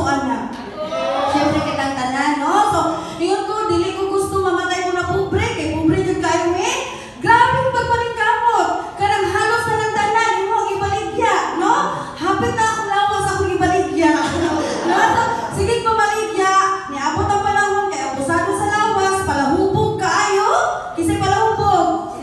anak? Siyempre kitang tanan, no? So, ingon ko, dili ko gusto mamatay ko na pobre, kay pobre jud kayo grabe yung pagpaningkamot. Kanang halos na ng tanan, yung mga ibaligya, no? Hapit na akong lawas, akong ibaligya. No? So, sige pamaligya, niabot ang panahon, kaya abusado sa lawas, palahubog kaayo. Kasi palahubog?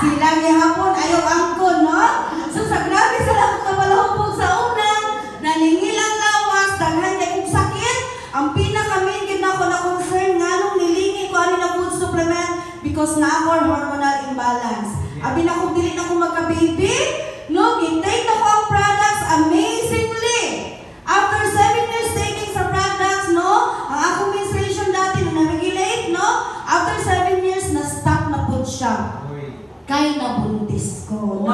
Sila gihapon, ayaw angkon, no? So, sa grabe sila kung palahubog sa unang, naningil ang lawas, daghan kay kong sakit. Ang pinaka-main na ako na concern nga nung nilingi ko ano na food supplement because na ako hormonal imbalance. Abi na kung dili na ko magka-baby, no, gintake na ko ang products amazingly. After 7 years taking sa products, no, ang akong menstruation dati na na-regulate, no, after 7 years, na-stop na po siya. Kaya nabuntis ko, no?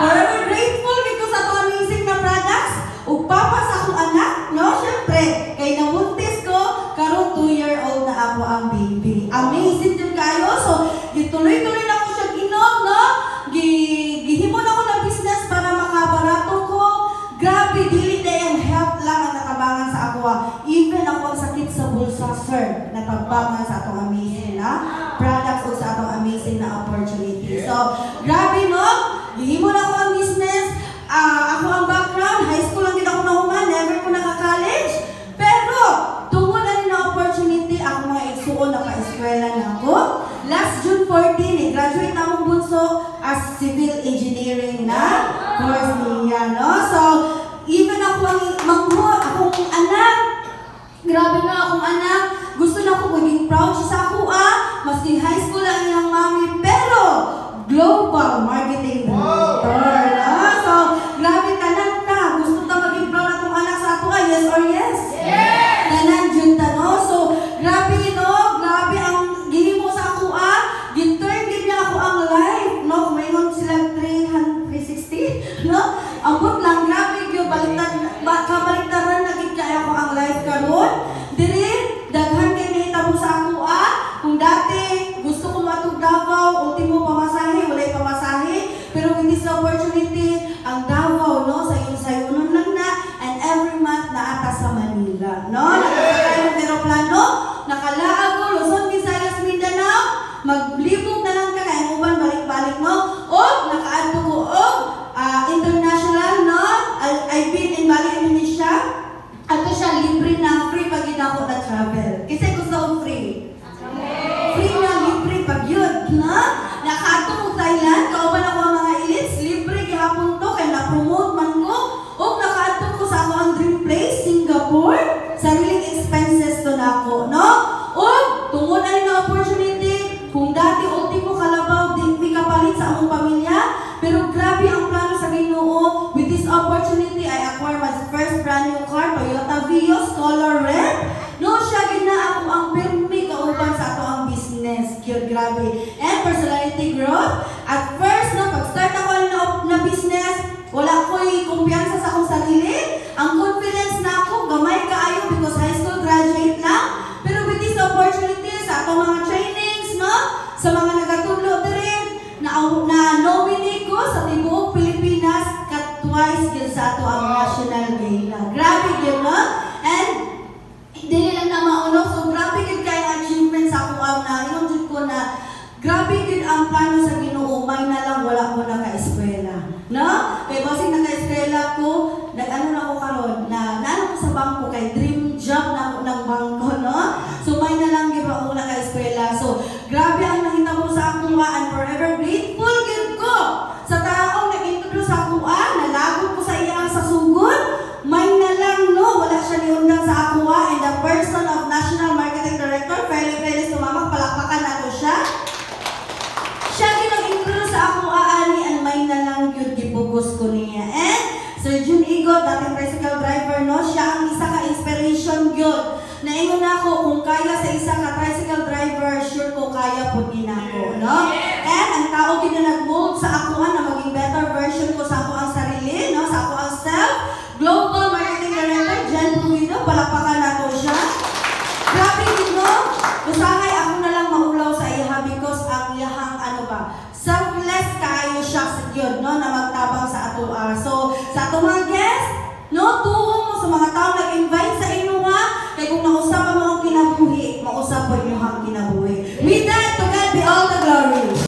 Forever grateful because sa ito amazing na products, upapas akong anak, no? Siyempre, kaya nabuntis ko, karon 2-year-old na ako ang baby. Amazing din kayo. So, gituloy-tuloy na ko siya ginom, no? Gihimon ako ng business para makabarato ko. Grabe, dili na yung health lang ang natabangan sa ako. Even ako ang sakit sa bulsa, sir, natabangan sa atong amazing na products o sa atong amazing na opportunity. So, grabe, no? Gihimon ako ang business. Ako ang background, high school lang din ako nahuman, never ko naka-college. Pero, tungod na rin na opportunity, ako mga igsuon na pa-eskwela na ako. Last June 14, graduate na akong bunso as civil engineering na course niya, no? So, even ako ang mangho, akong anak, grabe na akong anak, gusto na ako maging proud siya sa ako, maski high school lang iyang mami, pero global marketing director, no? So, grabe tanan ta, gusto ta maging proud atong anak sa ato, yes or yes? Yes! Tanan dyan ta, no? So, grabe, no? Grabe ang gihimo sa ako, ginturn din niya ako ang life, no? Kumaingon sila 360, no? Ambot lang, grabe yun, kabaliktaran na kaya ako ang life karon. Diri, daghan kay nahitabo sa ako, kung dati gusto ko matug Davao, ultimo pamasahe, walay pamasahe, pero with this opportunity, ang Davao, no, sayon lang na, and every month na ata sa Manila, no? Nakasakay ng aeroplano, nakalaag ko, Luzon, Visayas, Mindanao, maglibog na lang ka, kaya uban, balik-balik, no? O, nakaadto ko, international, no? I've been in Bali, Indonesia, ato siya libre na, free pag ako na travel. Kasi gusto ko free. Free na, libre pag yun, no? Nakaadto ko Thailand, kauban ako ang mga elites, libre gihapon to, kaya na-promote man ko, o nakaadto ko sa ako ang dream place, Singapore, sariling expenses to na ako, no? O, tungod na rin na opportunity, kung dati ultimo kalabaw, di may kapalit sa among pamilya, pero grabe ang plano sa Ginoo. With this opportunity, I acquired my first brand new car, Toyota Vios, color red. No, siya gina ako ang permi kauban sa ato ang business. Cute, grabe. And personality growth. At first, no, pag-start ako na business, wala ko'y kumpiyansa sa akong sarili. Ang confidence na ako, gamay kaayo because high school graduate lang. Pero with this opportunity, sa ato mga trainings, no, sa mga nagatudlo din, na-nominate ko sa tibuok Pilipinas twice yun sa ato ang national gala. Grabe yun, no? And hindi lang na mauno. So, grabe yun kaya achievement sa ako ang na ko na grabe yun ang plano sa Ginoo. May na lang wala ko naka-eskwela. No? Kaya basing naka-eskwela ko, nag-ano na ako karon na naano ko sa bangko kay dream job na ako ng bangko, no? So, may na lang giba ako naka-eskwela. So, grabe ang nakita ko sa ako and forever grateful gid ko sa taong nag-introduce sa ako, nalagot ko sa iya sa sugod, may na lang, no? Wala siya niundang sa ako, and the person of National Marketing Director, Feli Perez Tumamak, palakpakan nato siya. Siya ginag-introduce sa ako, ani, and may na lang yun, gipugos ko niya. And Sir Jun Igot, dating tricycle driver, no? Siya ang isa ka-inspiration yun. Naingon na ako, kung kaya sa isa ka-tricycle driver, sure ko kaya po din ako, no? And ang tao din na nag-mold sa ako na maging better version ko sa ako ang sarili, no? Sa ako ang self. Global Marketing Director, Jen Puido, palakpakan na to siya. Grabe din, no? Usahay ako na lang maulaw sa iha because ang iyahang, selfless kayo siya sa yun, no? Na magtabang sa ato. So, sa ato mga guests, no? Tuho mo sa mga tao nag-invite sa po inyong kinabuhi. With that, to God be all the glory.